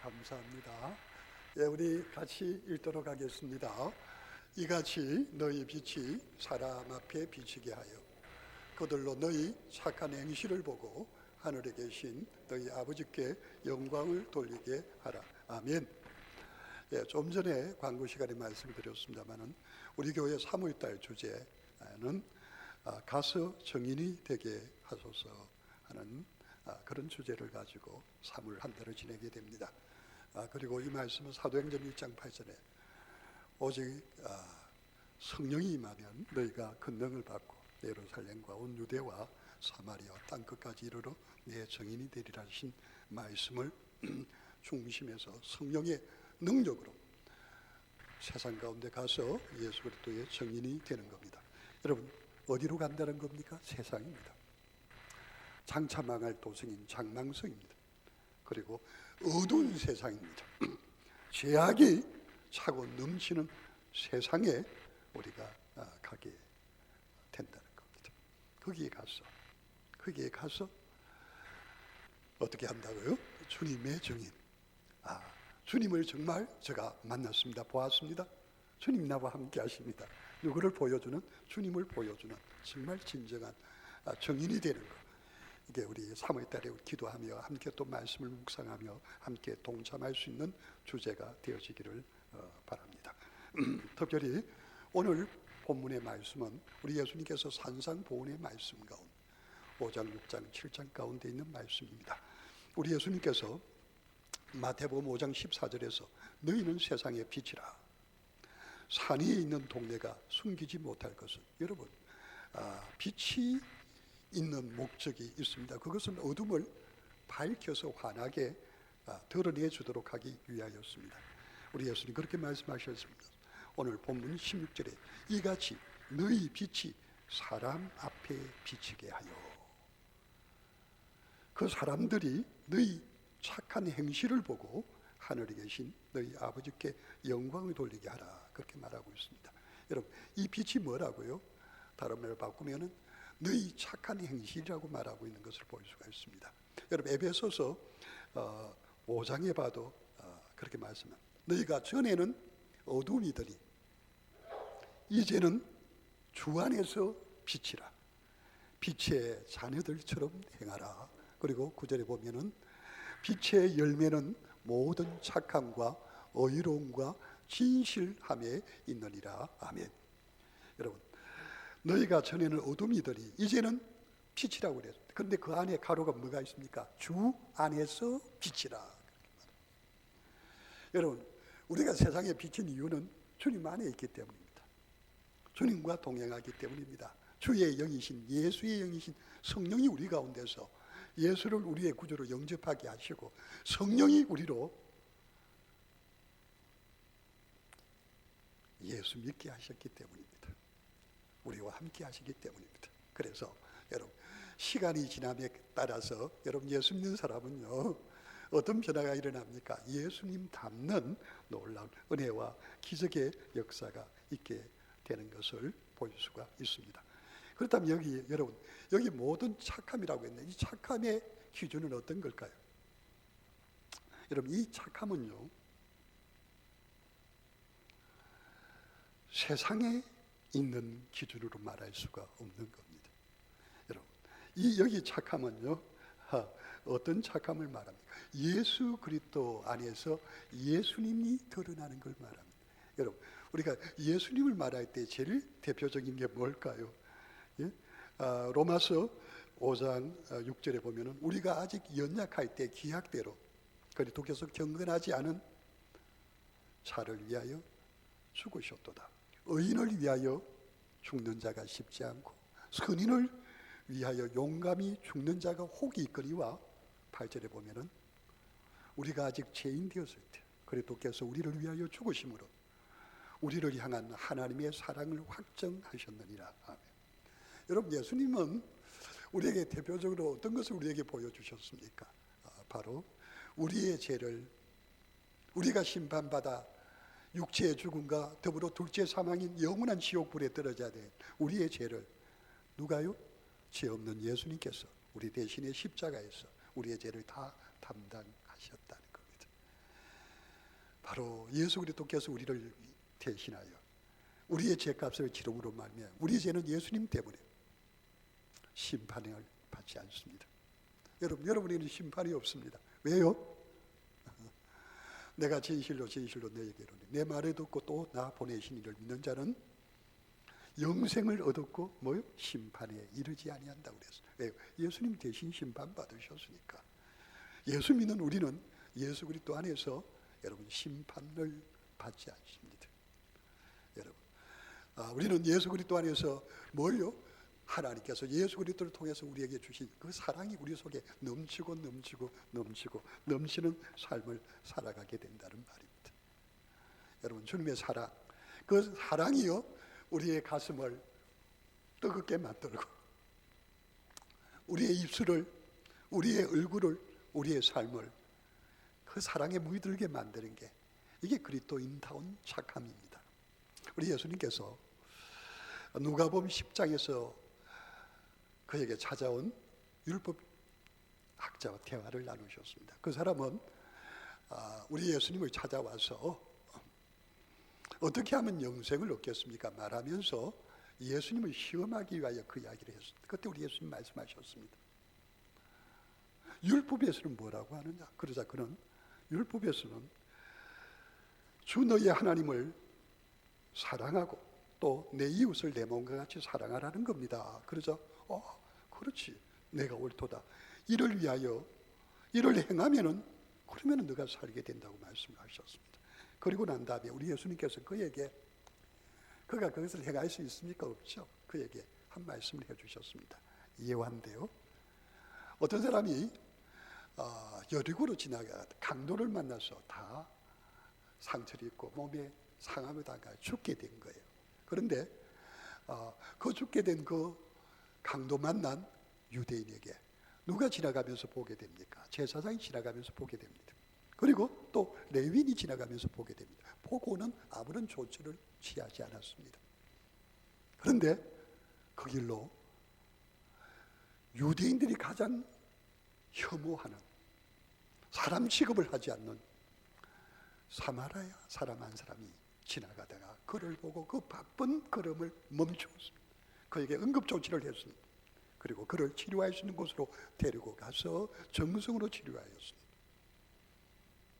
감사합니다. 예, 우리 같이 읽도록 하겠습니다. 이같이 너희 빛이 사람 앞에 비치게 하여 그들로 너희 착한 행실을 보고 하늘에 계신 너희 아버지께 영광을 돌리게 하라. 아멘. 예, 좀 전에 광고 시간에 말씀드렸습니다만은 우리 교회 3월달 주제는 가서 정인이 되게 하소서 하는 그런 주제를 가지고 3월 한 달을 지내게 됩니다. 그리고 이 말씀은 사도행전 1장 8절에 오직 성령이 임하면 너희가 권능을 받고 예루살렘과 온 유대와 사마리아 땅 끝까지 이르러 내 정인이 되리라 하신 말씀을 중심해서 성령의 능력으로 세상 가운데 가서 예수 그리스도의 정인이 되는 겁니다. 여러분, 어디로 간다는 겁니까? 세상입니다. 장차 망할 도성인 장망성입니다. 그리고 어두운 세상입니다. 죄악이 차고 넘치는 세상에 우리가 가게 된다는 겁니다. 거기에 가서 어떻게 한다고요? 주님의 정인. 주님을 정말 제가 만났습니다. 보았습니다. 주님 나와 함께 하십니다. 누구를 보여주는? 주님을 보여주는 정말 진정한 정인이 되는 것. 이게 우리 3월달에 기도하며 함께 또 말씀을 묵상하며 함께 동참할 수 있는 주제가 되어지기를 바랍니다. 특별히 오늘 본문의 말씀은 우리 예수님께서 산상보훈의 말씀 가운데 5장, 6장, 7장 가운데 있는 말씀입니다. 우리 예수님께서 마태복음 5장 14절에서 너희는 세상의 빛이라. 산 위에 있는 동네가 숨기지 못할 것은, 여러분, 빛이 있는 목적이 있습니다. 그것은 어둠을 밝혀서 환하게 드러내 주도록 하기 위하였습니다. 우리 예수님 그렇게 말씀하셨습니다. 오늘 본문 16절에 이같이 너희 빛이 사람 앞에 비치게 하여, 그 사람들이 너희 착한 행실을 보고 하늘에 계신 너희 아버지께 영광을 돌리게 하라, 그렇게 말하고 있습니다. 여러분, 이 빛이 뭐라고요? 다른 말로 바꾸면은 너희 착한 행실이라고 말하고 있는 것을 볼 수가 있습니다. 여러분, 에베소서 5장에 봐도 그렇게 말씀합니다. 너희가 전에는 어둠이더니 이제는 주 안에서 빛이라. 빛의 자녀들처럼 행하라. 그리고 9절에 보면은 빛의 열매는 모든 착함과 의로움과 진실함에 있느니라. 아멘. 여러분, 너희가 전에는 어둠이더니 이제는 빛이라고 그랬어요. 그런데 그 안에 가로가 뭐가 있습니까? 주 안에서 빛이라. 여러분, 우리가 세상에 비친 이유는 주님 안에 있기 때문입니다. 주님과 동행하기 때문입니다. 주의 영이신, 예수의 영이신 성령이 우리 가운데서 예수를 우리의 구주로 영접하게 하시고 성령이 우리로 예수 믿게 하셨기 때문입니다. 우리와 함께 하시기 때문입니다. 그래서 여러분, 시간이 지남에 따라서 여러분, 예수 믿는 사람은요, 어떤 변화가 일어납니까? 예수님 닮는 놀라운 은혜와 기적의 역사가 있게 되는 것을 볼 수가 있습니다. 그렇다면 여러분, 여기 모든 착함이라고 했는데 이 착함의 기준은 어떤 걸까요? 여러분, 이 착함은요, 세상에 있는 기준으로 말할 수가 없는 겁니다. 여러분, 여기 착함은요, 어떤 착함을 말합니까? 예수 그리스도 안에서 예수님이 드러나는 걸 말합니다. 여러분, 우리가 예수님을 말할 때 제일 대표적인 게 뭘까요? 예? 로마서 5장 6절에 보면은 우리가 아직 연약할 때 기약대로 그리스도께서 경건하지 않은 자를 위하여 죽으셨도다. 의인을 위하여 죽는 자가 쉽지 않고 선인을 위하여 용감히 죽는 자가 혹이 있거니와 8절에 보면은 우리가 아직 죄인 되었을 때 그리스도께서 우리를 위하여 죽으심으로 우리를 향한 하나님의 사랑을 확정하셨느니라. 아멘. 여러분, 예수님은 우리에게 대표적으로 어떤 것을 우리에게 보여주셨습니까? 바로 우리의 죄를, 우리가 심판받아 육체의 죽음과 더불어 둘째 사망인 영원한 지옥불에 떨어져야 될 우리의 죄를 누가요? 죄 없는 예수님께서 우리 대신에 십자가에서 우리의 죄를 다 담당하셨다는 겁니다. 바로 예수 그리스도께서 우리를 대신하여 우리의 죄값을 치름으로 말미암아 우리의 죄는 예수님 때문에 심판을 받지 않습니다. 여러분에게는 심판이 없습니다. 왜요? 내가 진실로 너에게 이르노니 내 말을 듣고 또 나 보내신 이를 믿는 자는 영생을 얻었고 뭐요? 심판에 이르지 아니한다고 그랬어요. 왜요? 예수님 대신 심판 받으셨으니까. 예수 믿는 우리는 예수 그리스도 안에서 여러분 심판을 받지 않습니다. 여러분, 우리는 예수 그리스도 안에서 뭘요? 하나님께서 예수 그리스도를 통해서 우리에게 주신 그 사랑이 우리 속에 넘치는 삶을 살아가게 된다는 말입니다. 여러분, 주님의 사랑, 그 사랑이요 우리의 가슴을 뜨겁게 만들고 우리의 입술을, 우리의 얼굴을, 우리의 삶을 그 사랑에 물들게 만드는 게 이게 그리스도인다운 착함입니다. 우리 예수님께서 누가복음 10장에서 그에게 찾아온 율법 학자와 대화를 나누셨습니다. 그 사람은 우리 예수님을 찾아와서 어떻게 하면 영생을 얻겠습니까? 말하면서 예수님을 시험하기 위하여 그 이야기를 했습니다. 그때 우리 예수님 말씀하셨습니다. 율법에서는 뭐라고 하느냐? 그러자 그는 율법에서는 주 너의 하나님을 사랑하고 또 내 이웃을 내 몸과 같이 사랑하라는 겁니다. 그러자 그렇지, 내가 옳도다. 이를 위하여 이를 행하면은 그러면은 너가 살게 된다고 말씀하셨습니다. 그리고 난 다음에 우리 예수님께서 그에게 그가 그것을 행할 수 있습니까? 없죠. 그에게 한 말씀을 해주셨습니다. 예화인데요. 어떤 사람이 여리고로 지나가 강도를 만나서 다 상처를 입고 몸에 상함을 당하 죽게 된 거예요. 그런데 그 죽게 된 그 강도 만난 유대인에게 누가 지나가면서 보게 됩니까? 제사장이 지나가면서 보게 됩니다. 그리고 또 레위인이 지나가면서 보게 됩니다. 보고는 아무런 조치를 취하지 않았습니다. 그런데 그 길로 유대인들이 가장 혐오하는 사람 취급을 하지 않는 사마리아 사람 한 사람이 지나가다가 그를 보고 그 바쁜 걸음을 멈추었습니다. 그에게 응급조치를 했습니다. 그리고 그를 치료할 수 있는 곳으로 데리고 가서 정성으로 치료하였습니다.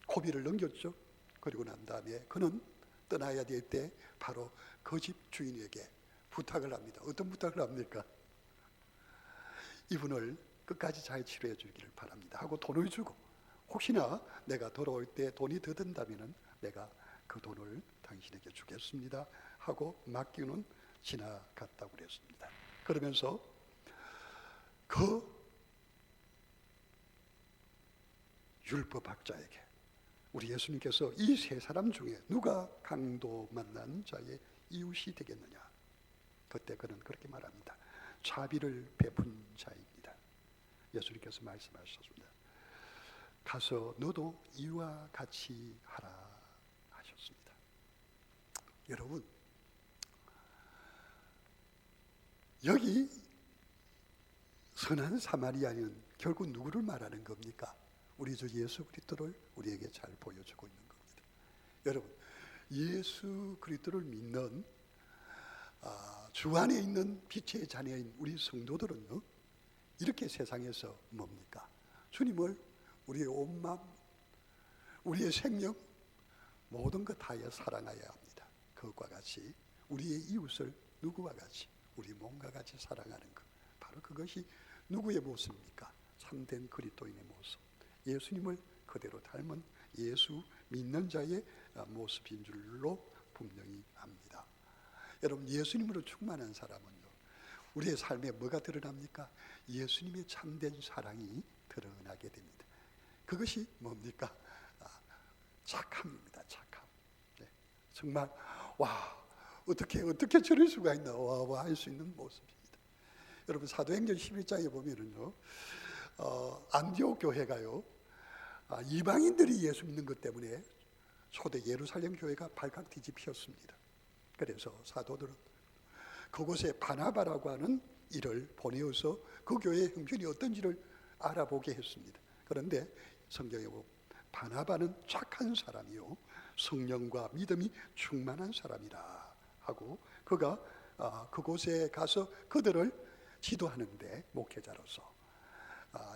고비를 넘겼죠. 그리고 난 다음에 그는 떠나야 될 때 바로 그 집 주인에게 부탁을 합니다. 어떤 부탁을 합니까? 이분을 끝까지 잘 치료해 주기를 바랍니다 하고 돈을 주고, 혹시나 내가 돌아올 때 돈이 더 든다면 내가 그 돈을 당신에게 주겠습니다 하고 맡기는 지나갔다고 그랬습니다. 그러면서 그 율법학자에게 우리 예수님께서 이 세 사람 중에 누가 강도 만난 자의 이웃이 되겠느냐? 그때 그는 그렇게 말합니다. 자비를 베푼 자입니다. 예수님께서 말씀하셨습니다. 가서 너도 이와 같이 하라 하셨습니다. 여러분, 여기 선한 사마리아인은 결국 누구를 말하는 겁니까? 우리 주 예수 그리스도를 우리에게 잘 보여주고 있는 겁니다. 여러분, 예수 그리스도를 믿는 주 안에 있는 빛의 자녀인 우리 성도들은요, 이렇게 세상에서 뭡니까? 주님을 우리의 온 마음, 우리의 생명, 모든 것 다하여 사랑하여야 합니다. 그것과 같이 우리의 이웃을 누구와 같이, 우리 몸과 같이 사랑하는 것, 바로 그것이 누구의 모습입니까? 참된 그리스도인의 모습, 예수님을 그대로 닮은 예수 믿는 자의 모습인 줄로 분명히 압니다. 여러분, 예수님으로 충만한 사람은요, 우리의 삶에 뭐가 드러납니까? 예수님의 참된 사랑이 드러나게 됩니다. 그것이 뭡니까? 착함입니다. 착함. 네. 정말 어떻게 저럴 수가 있나 할 수 있는 모습입니다. 여러분, 사도행전 11장에 보면은요, 안디옥 교회가요, 이방인들이 예수 믿는 것 때문에 초대 예루살렘 교회가 발칵 뒤집혔습니다. 그래서 사도들은 그곳에 바나바라고 하는 이를 보내어서 그 교회의 형편이 어떤지를 알아보게 했습니다. 그런데 성경에 보면 바나바는 착한 사람이요 성령과 믿음이 충만한 사람이라 하고 그가 그곳에 가서 그들을 지도하는데 목회자로서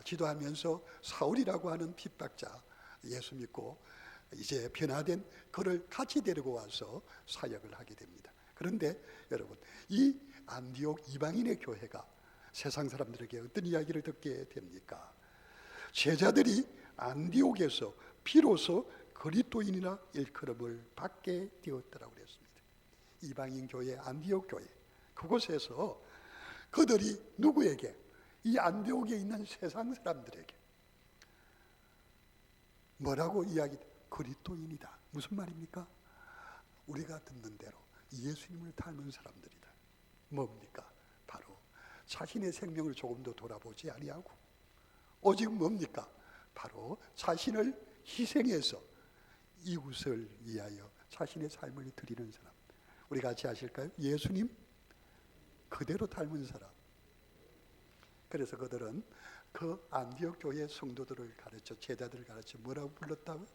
지도하면서 사울이라고 하는 핍박자 예수 믿고 이제 변화된 그를 같이 데리고 와서 사역을 하게 됩니다. 그런데 여러분 이 안디옥 이방인의 교회가 세상 사람들에게 어떤 이야기를 듣게 됩니까? 제자들이 안디옥에서 비로소 그리스도인이라 일컬음을 받게 되었더라고 그랬습니다. 이방인 교회 안디옥 교회 그곳에서 그들이 누구에게? 이 안디옥에 있는 세상 사람들에게 뭐라고 이야기? 그리스도인이다. 무슨 말입니까? 우리가 듣는 대로 예수님을 닮은 사람들이다. 뭡니까? 바로 자신의 생명을 조금 더 돌아보지 아니하고 오직 뭡니까? 바로 자신을 희생해서 이웃을 위하여 자신의 삶을 드리는 사람. 우리 같이 하실까요? 예수님 그대로 닮은 사람. 그래서 그들은 그 안디옥 교회 성도들을 가르쳐 제자들을 가르쳐 뭐라고 불렀다고요?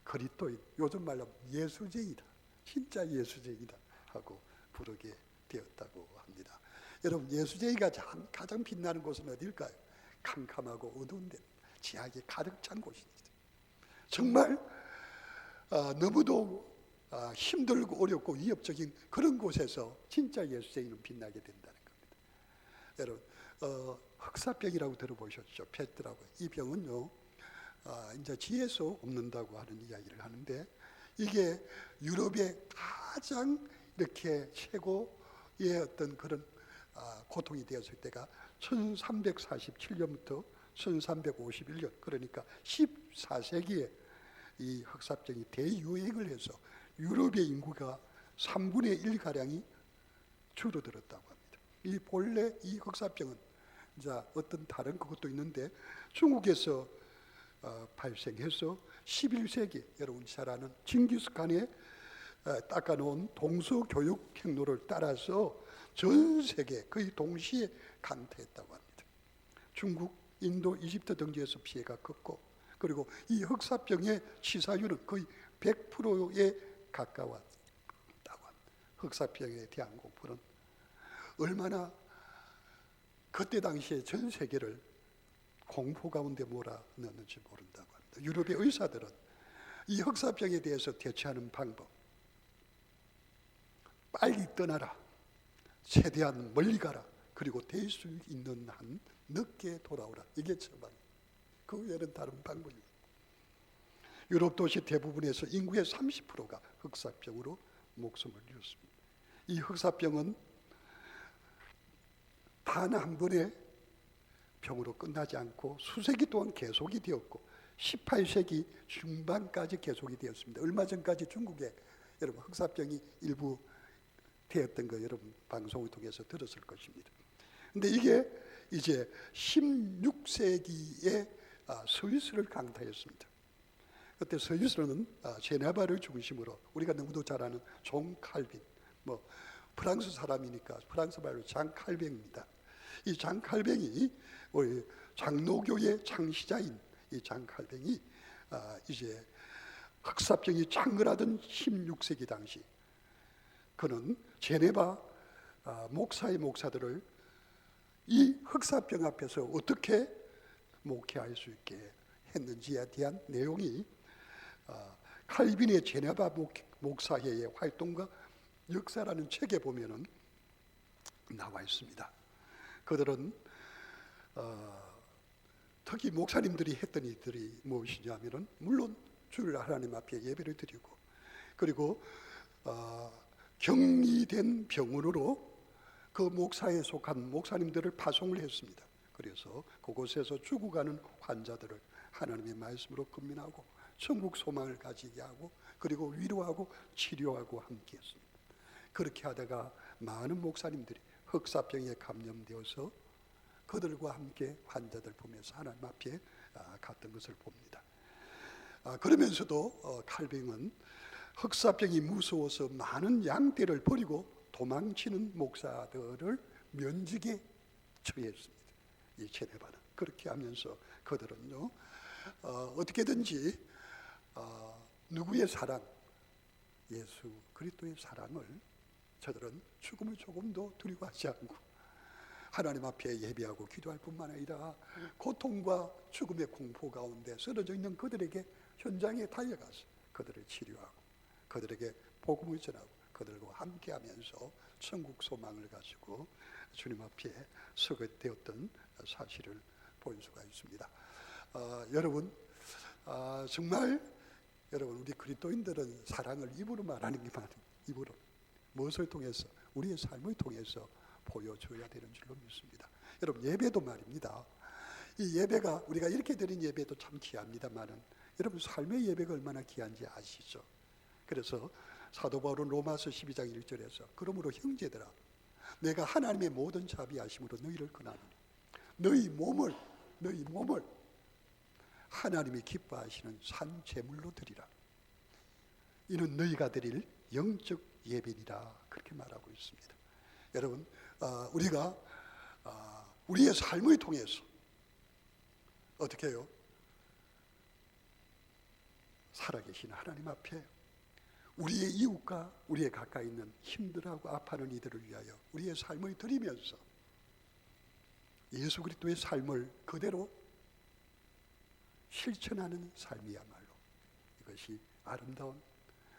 그리스도인, 요즘 말로 예수쟁이다. 진짜 예수쟁이다 하고 부르게 되었다고 합니다. 여러분 예수쟁이가 가장 빛나는 곳은 어딜까요? 캄캄하고 어두운 데 지하에 가득 찬 곳입니다. 정말 너무도 힘들고 어렵고 위협적인 그런 곳에서 진짜 예수쟁이는 빛나게 된다는 겁니다. 여러분 흑사병이라고 들어보셨죠? pes트라고. 이 병은요 이제 지에서 옮는다고 하는 이야기를 하는데 이게 유럽의 가장 이렇게 최고의 어떤 그런 고통이 되었을 때가 1347년부터 1351년 그러니까 14세기에 이 흑사병이 대유행을 해서 유럽의 인구가 3분의 1 가량이 줄어들었다고 합니다. 이 본래 이 흑사병은 이제 어떤 다른 그것도 있는데 중국에서 발생해서 11세기 여러분 잘 아는 징기스칸의 닦아놓은 동서교육 행로를 따라서 전 세계 거의 동시에 강타했다고 합니다. 중국, 인도, 이집트 등지에서 피해가 컸고 그리고 이 흑사병의 치사율은 거의 100%에 가까웠다고 합니다. 흑사병에 대한 공포는 얼마나 그때 당시에 전 세계를 공포 가운데 몰아넣는지 모른다고 합니다. 유럽의 의사들은 이 흑사병에 대해서 대처하는 방법 빨리 떠나라, 최대한 멀리 가라, 그리고 될 수 있는 한 늦게 돌아오라. 이게 처방. 그 외에는 다른 방법입니다. 유럽 도시 대부분에서 인구의 30%가 흑사병으로 목숨을 잃었습니다. 이 흑사병은 단 한 번의 병으로 끝나지 않고 수세기 동안 계속이 되었고 18세기 중반까지 계속이 되었습니다. 얼마 전까지 중국에 여러분 흑사병이 일부 되었던 거 여러분 방송을 통해서 들었을 것입니다. 근데 이게 이제 16세기에 스위스를 강타했습니다. 그때 스위스는 제네바를 중심으로 우리가 너무도 잘 아는 존 칼빈, 프랑스 사람이니까 프랑스 말로 장 칼뱅입니다. 이 장 칼뱅이 우리 장로교의 창시자인 이 장 칼뱅이 이제 흑사병이 창궐하던 16세기 당시 그는 제네바 목사의 목사들을 이 흑사병 앞에서 어떻게 목회할 수 있게 했는지에 대한 내용이 칼빈의 제네바 목사회의 활동과 역사라는 책에 보면은 나와 있습니다. 그들은 특히 목사님들이 했던 일들이 무엇이냐면은 물론 주를 하나님 앞에 예배를 드리고 그리고 격리된 병원으로 그 목사에 속한 목사님들을 파송을 했습니다. 그래서 그곳에서 죽어가는 환자들을 하나님의 말씀으로 건면하고 천국 소망을 가지게 하고 그리고 위로하고 치료하고 함께 했습니다. 그렇게 하다가 많은 목사님들이 흑사병에 감염되어서 그들과 함께 환자들 보면서 하나님 앞에 갔던 것을 봅니다. 그러면서도 칼뱅은 흑사병이 무서워서 많은 양떼를 버리고 도망치는 목사들을 면직에 처했습니다. 이 제네바는 그렇게 하면서 그들은요 어떻게든지 누구의 사랑, 예수 그리스도의 사랑을 저들은 죽음을 조금도 두려워하지 않고 하나님 앞에 예배하고 기도할 뿐만 아니라 고통과 죽음의 공포 가운데 쓰러져 있는 그들에게 현장에 달려가서 그들을 치료하고 그들에게 복음을 전하고 그들과 함께하면서 천국 소망을 가지고 주님 앞에 서게 되었던 사실을 볼 수가 있습니다. 여러분, 정말 여러분, 우리 그리스도인들은 사랑을 입으로 말하는 게 아니에요. 입으로 무엇을 통해서? 우리의 삶을 통해서 보여줘야 되는 줄로 믿습니다. 여러분, 예배도 말입니다. 이 예배가 우리가 이렇게 드린 예배도 참 귀합니다만은 여러분, 삶의 예배가 얼마나 귀한지 아시죠? 그래서 사도 바울은 로마서 12장 1절에서 그러므로 형제들아 내가 하나님의 모든 자비하심으로 너희를 권하노니 너희 몸을 하나님이 기뻐하시는 산 제물로 드리라. 이는 너희가 드릴 영적 예배니라. 그렇게 말하고 있습니다. 여러분, 우리가 우리의 삶을 통해서 어떻게 해요? 살아계신 하나님 앞에 우리의 이웃과 우리의 가까이 있는 힘들어하고 아파하는 이들을 위하여 우리의 삶을 드리면서 예수 그리스도의 삶을 그대로 실천하는 삶이야말로 이것이 아름다운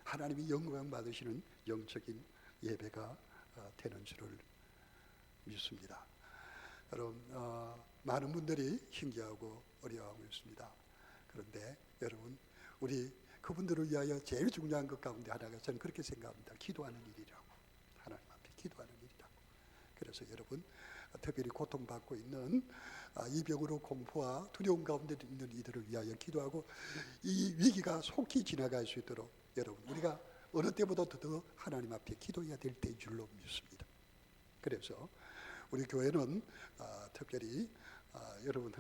하나님이 영광 받으시는 영적인 예배가 되는 줄을 믿습니다. 여러분, 많은 분들이 힘겨워하고 어려워하고 있습니다. 그런데 여러분, 우리 그분들을 위하여 제일 중요한 것 가운데 하나가 저는 그렇게 생각합니다. 기도하는 일이라고. 하나님 앞에 기도하는 일이라고. 그래서 여러분, 특별히 고통받고 있는 이 병으로 공포와 두려움 가운데 있는 이들을 위하여 기도하고 이 위기가 속히 지나갈 수 있도록 여러분, 우리가 어느 때보다도 더 하나님 앞에 기도해야 될 때인 줄로 믿습니다. 그래서 우리 교회는 특별히 여러분,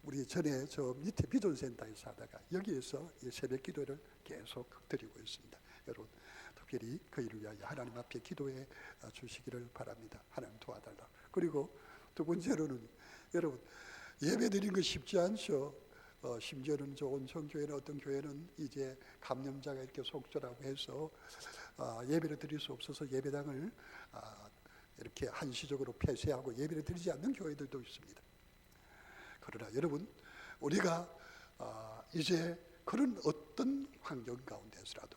우리 전에 저 밑에 비전센터에서 하다가 여기에서 새벽 기도를 계속 드리고 있습니다. 여러분, 특별히 그 일을 위하여 하나님 앞에 기도해 주시기를 바랍니다. 하나님 도와달라. 그리고 두 번째로는 여러분, 예배 드리는 거 쉽지 않죠. 심지어는 저 온천교회는 어떤 교회는 이제 감염자가 이렇게 속절하고 해서 예배를 드릴 수 없어서 예배당을 이렇게 한시적으로 폐쇄하고 예배를 드리지 않는 교회들도 있습니다. 그러나 여러분, 우리가 이제 그런 어떤 환경 가운데서라도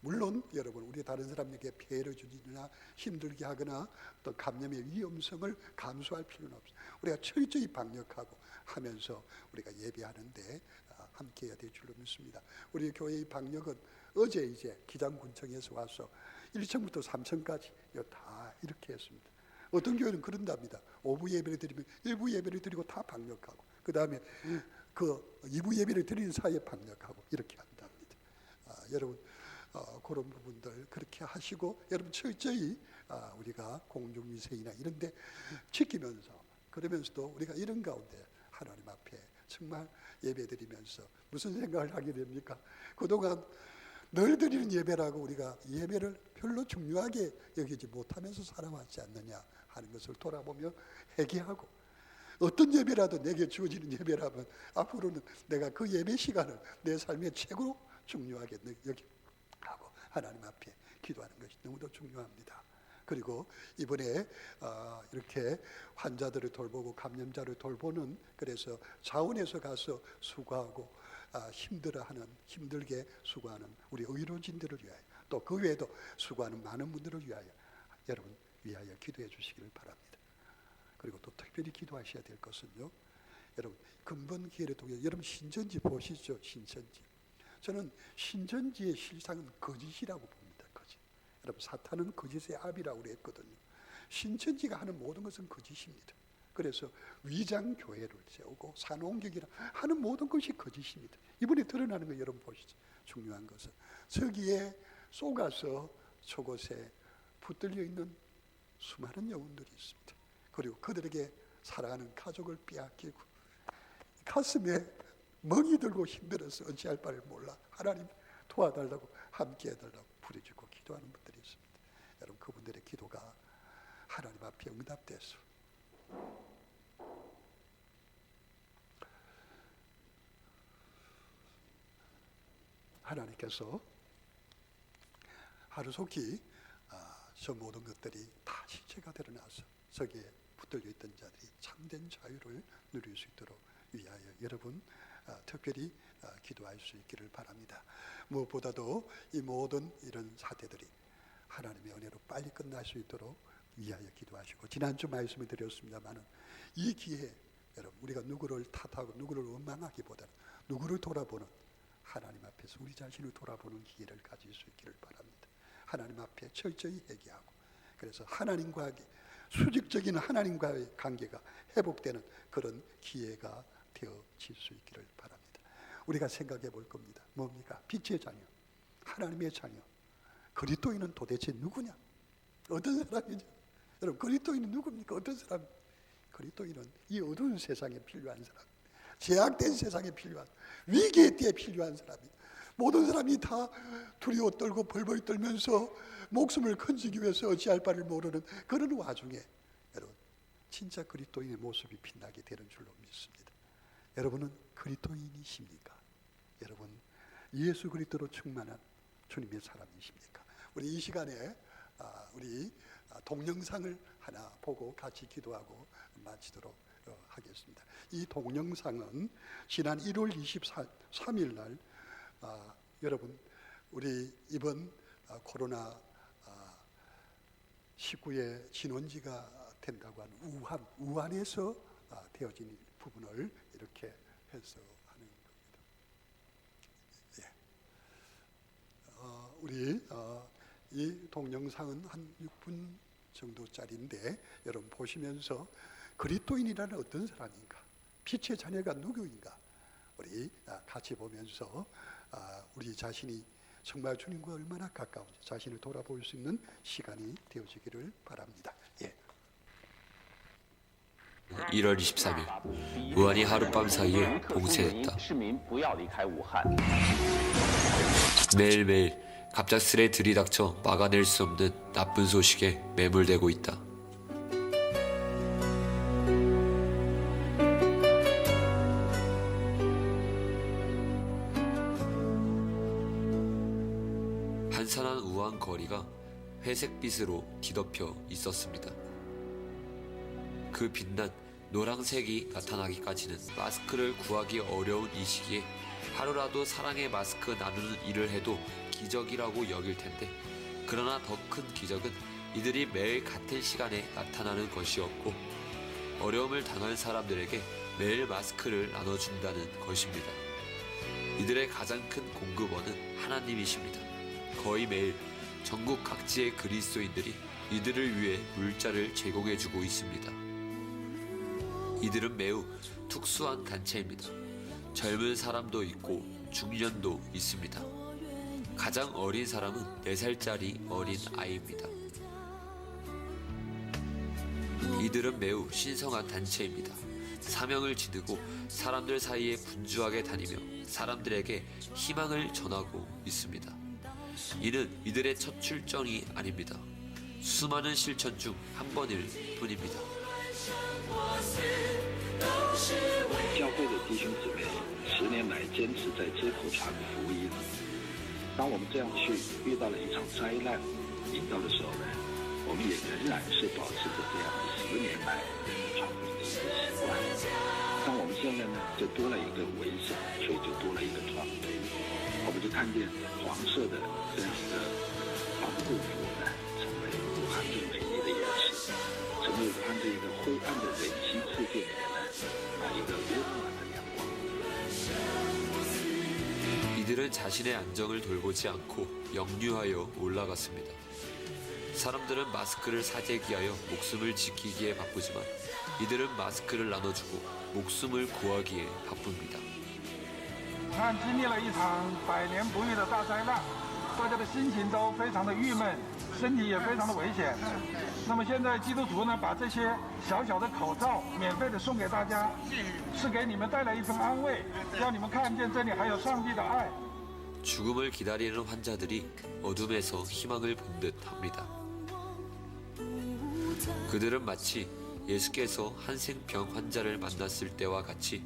물론 여러분, 우리 다른 사람에게 피해를 주거나 힘들게 하거나 또 감염의 위험성을 감수할 필요는 없어요. 우리가 철저히 방역하고 하면서 우리가 예배하는데 함께해야 될 줄로 믿습니다. 우리 교회의 방역은 어제 이제 기장군청에서 와서 1층부터 3층까지 다 이렇게 했습니다. 어떤 교회는 그런답니다. 오후 예배를 드리면 1부 예배를 드리고 다 방역하고 그 다음에 그 2부 예배를 드리는 사이에 방역하고 이렇게 한답니다. 여러분, 그런 부분들 그렇게 하시고 여러분 철저히 우리가 공중위생이나 이런 데 지키면서 그러면서도 우리가 이런 가운데 하나님 앞에 정말 예배드리면서 무슨 생각을 하게 됩니까? 그동안 늘 드리는 예배라고 우리가 예배를 별로 중요하게 여기지 못하면서 살아왔지 않느냐 하는 것을 돌아보며 회개하고 어떤 예배라도 내게 주어지는 예배라면 앞으로는 내가 그 예배 시간을 내 삶의 최고로 중요하게 여기하고 하나님 앞에 기도하는 것이 너무도 중요합니다. 그리고 이번에 이렇게 환자들을 돌보고 감염자를 돌보는 그래서 자원에서 가서 수고하고 힘들게 수고하는 우리 의료진들을 위하여 또 그 외에도 수고하는 많은 분들을 위하여 여러분 위하여 기도해 주시기를 바랍니다. 그리고 또 특별히 기도하셔야 될 것은요, 여러분 근본 기회를 통해 여러분 신천지 보시죠. 신천지 저는 신천지의 실상은 거짓이라고 봅니다. 거짓. 여러분 사탄은 거짓의 압이라고 그랬거든요. 신천지가 하는 모든 것은 거짓입니다. 그래서 위장 교회를 세우고 산옹경이라 하는 모든 것이 거짓입니다. 이번에 드러나는 거 여러분 보시죠. 중요한 것은 저기에 쏘가서 저곳에 붙들려 있는 수많은 영혼들이 있습니다. 그리고 그들에게 사랑하는 가족을 빼앗기고 가슴에 멍이 들고 힘들어서 어찌할 바를 몰라 하나님 도와달라고 함께해달라고 부르짖고 기도하는 분들이 있습니다. 여러분 그분들의 기도가 하나님 앞에 응답돼서 하나님께서 하루속히 저 모든 것들이 다 실체가 드러나서 저기에 붙들려 있던 자들이 참된 자유를 누릴 수 있도록 위하여 여러분 특별히 기도할 수 있기를 바랍니다. 무엇보다도 이 모든 이런 사태들이 하나님의 은혜로 빨리 끝날 수 있도록 위하여 기도하시고, 지난주 말씀을 드렸습니다마는 이 기회에 여러분 우리가 누구를 탓하고 누구를 원망하기보다는 누구를 돌아보는, 하나님 앞에서 우리 자신을 돌아보는 기회를 가질 수 있기를 바랍니다. 하나님 앞에 철저히 회개하고, 그래서 하나님과 수직적인 하나님과의 관계가 회복되는 그런 기회가 되어질 수 있기를 바랍니다. 우리가 생각해 볼 겁니다. 뭡니까? 빛의 자녀, 하나님의 자녀, 그리스도인은 도대체 누구냐? 어떤 사람이냐? 여러분, 그리스도인은 누굽니까? 어떤 사람? 그리스도인은 이 어두운 세상에 필요한 사람, 제약된 세상에 필요한, 위기의 때에 필요한 사람이, 모든 사람이 다 두려워 떨고 벌벌 떨면서 목숨을 건지기 위해서 어찌할 바를 모르는 그런 와중에 여러분 진짜 그리스도인의 모습이 빛나게 되는 줄로 믿습니다. 여러분은 그리스도인이십니까? 여러분 예수 그리스도로 충만한 주님의 사람이십니까? 우리 이 시간에 우리 동영상을 하나 보고 같이 기도하고 마치도록 하겠습니다. 이 동영상은 지난 1월 23일 날 여러분 우리 이번 코로나 19의 진원지가 된다고 하는 우한에서 되어진 부분을 이렇게 해석하는 겁니다. 예. 우리 이 동영상은 한 6분 정도짜리인데 여러분 보시면서 그리스도인이라는 어떤 사람인가, 빛의 자녀가 누구인가 우리 같이 보면서 우리 자신이 정말 주님과 얼마나 가까운지 자신을 돌아볼 수 있는 시간이 되어지기를 바랍니다. 예. 1월 23일 우한이 하룻밤 사이에 봉쇄됐다. 매일매일 갑작스레 들이닥쳐 막아낼 수 없는 나쁜 소식에 매몰되고 있다. 한산한 우한 거리가 회색빛으로 뒤덮여 있었습니다. 그 빛난 노란색이 나타나기까지는 마스크를 구하기 어려운 이 시기에 하루라도 사랑의 마스크 나누는 일을 해도 기적이라고 여길 텐데, 그러나 더 큰 기적은 이들이 매일 같은 시간에 나타나는 것이었고 어려움을 당한 사람들에게 매일 마스크를 나눠준다는 것입니다. 이들의 가장 큰 공급원은 하나님이십니다. 거의 매일 전국 각지의 그리스도인들이 이들을 위해 물자를 제공해주고 있습니다. 이들은 매우 특수한 단체입니다. 젊은 사람도 있고 중년도 있습니다. 가장 어린 사람은 4살짜리 어린 아이입니다. 이들은 매우 신성한 단체입니다. 사명을 지니고 사람들 사이에 분주하게 다니며 사람들에게 희망을 전하고 있습니다. 이는 이들의 첫 출전이 아닙니다. 수많은 실천 중 한 번일 뿐입니다. 教会的弟兄姊妹10年来坚持在街头传福音。当我们这样去遇到了一场灾难临到的时候呢，我们也仍然是保持着这样10年来传福音的习惯。当我们现在呢，就多了一个围绳，所以就多了一个传福音。我们就看见黄色的这样的防护服呢，成为武汉最美丽的颜色，成为武汉这一个灰暗的人心世界里面呢，一个温暖的阳光。 이들은 자신의 안정을 돌보지 않고 역류하여 올라갔습니다. 사람들은 마스크를 사재기하여 목숨을 지키기에 바쁘지만 이들은 마스크를 나눠주고 목숨을 구하기에 바쁩니다. 武汉经历了一场百年不遇的大灾难，大家的心情都非常的郁闷，身体也非常的危险。那么现在基督徒呢，把这些小小的口罩免费的送给大家，是给你们带来一份安慰，让你们看见这里还有上帝的爱。 죽음을 기다리는 환자들이 어둠에서 희망을 본 듯합니다. 그들은 마치 예수께서 한생병 환자를 만났을 때와 같이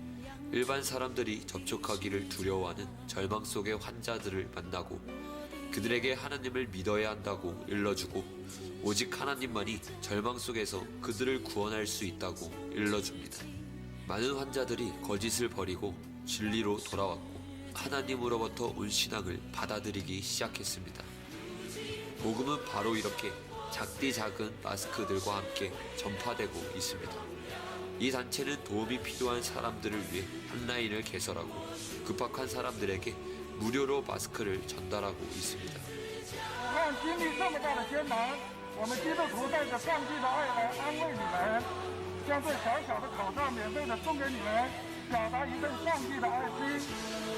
일반 사람들이 접촉하기를 두려워하는 절망 속의 환자들을 만나고 그들에게 하나님을 믿어야 한다고 일러주고 오직 하나님만이 절망 속에서 그들을 구원할 수 있다고 일러줍니다. 많은 환자들이 거짓을 버리고 진리로 돌아왔고 하나님으로부터 온 신앙을 받아들이기 시작했습니다. 복음은 바로 이렇게 작디 작은 마스크들과 함께 전파되고 있습니다. 이 단체는 도움이 필요한 사람들을 위해 핫라인을 개설하고 급박한 사람들에게 무료로 마스크를 전달하고 있습니다. 看经历这么大的艰难，我们基督徒带着上帝的爱来安慰你们，将这小小的口罩免费的送给你们，表达一份上帝的爱心，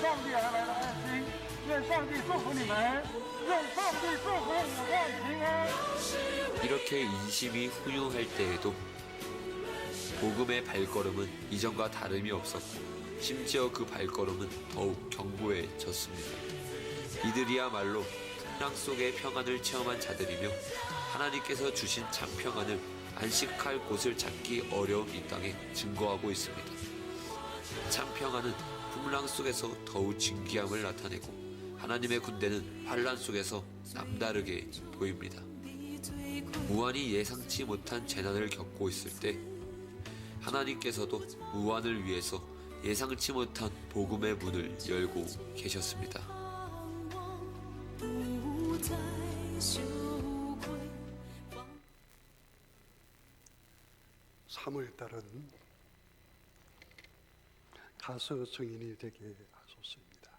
上帝而来的爱心。愿上帝祝福你们，愿上帝祝福武汉平安。 이렇게 인심이 훈훈할 때에도 복음의 발걸음은 이전과 다름이 없었고 심지어 그 발걸음은 더욱 견고해졌습니다. 이들이야말로 풍랑 속의 평안을 체험한 자들이며 하나님께서 주신 참 평안을 안식할 곳을 찾기 어려운 이 땅에 증거하고 있습니다. 참 평안은 풍랑 속에서 더욱 진귀함을 나타내고 하나님의 군대는 환란 속에서 남다르게 보입니다. 우한이 예상치 못한 재난을 겪고 있을 때 하나님께서도 우한을 위해서 예상치 못한 복음의 문을 열고 계셨습니다. 3월달은 가서 증인이 되게 하소서입니다.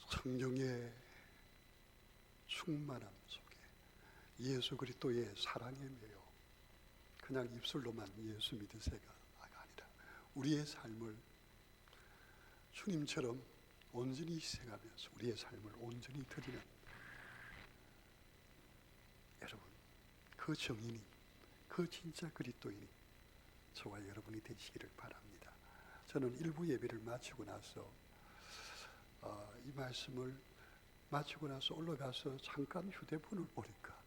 성령의 충만함 속에 예수 그리스도의 사랑에 매여 그냥 입술로만 예수 믿으세가 아니라 우리의 삶을 주님처럼 온전히 희생하면서 우리의 삶을 온전히 드리는 여러분, 그 정인이, 그 진짜 그리스도인이 저와 여러분이 되시기를 바랍니다. 저는 일부 예배를 마치고 나서 이 말씀을 마치고 나서 올라가서 잠깐 휴대폰을 보니까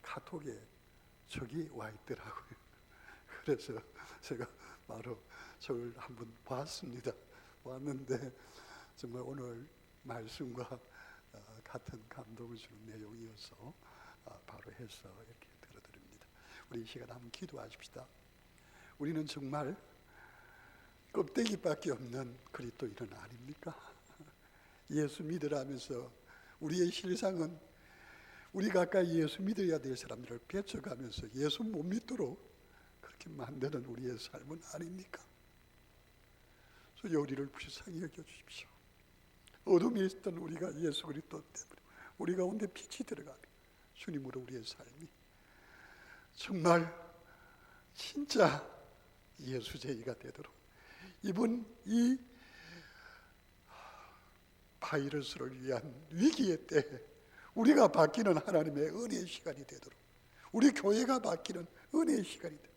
카톡에 저기 와 있더라고요. 그래서 제가 바로 저를 한번 봤습니다. 왔는데 정말 오늘 말씀과 같은 감동을 주는 내용이어서 바로 해서 이렇게 들어드립니다. 우리 이 시간 한번 기도하십시다. 우리는 정말 껍데기밖에 없는 그리스도인은 아닙니까? 예수 믿으라면서 우리의 실상은 우리 가까이 예수 믿어야 될 사람들을 배쳐가면서 예수 못 믿도록 그렇게 만드는 우리의 삶은 아닙니까? 주여 우리를 불쌍히 여겨주십시오. 어둠에 있던 우리가 예수 그리스도 때문에 우리 가운데 빛이 들어가며 주님으로 우리의 삶이 정말 진짜 예수제의가 되도록 이번 이 바이러스를 위한 위기의 때 우리가 바뀌는 하나님의 은혜의 시간이 되도록 우리 교회가 바뀌는 은혜의 시간이 되도록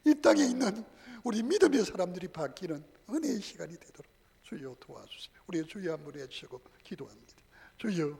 이 땅에 있는 우리 믿음의 사람들이 바뀌는 은혜의 시간이 되도록 주여 도와주세요. 우리의 주여 한번 외치고 기도합니다. 주여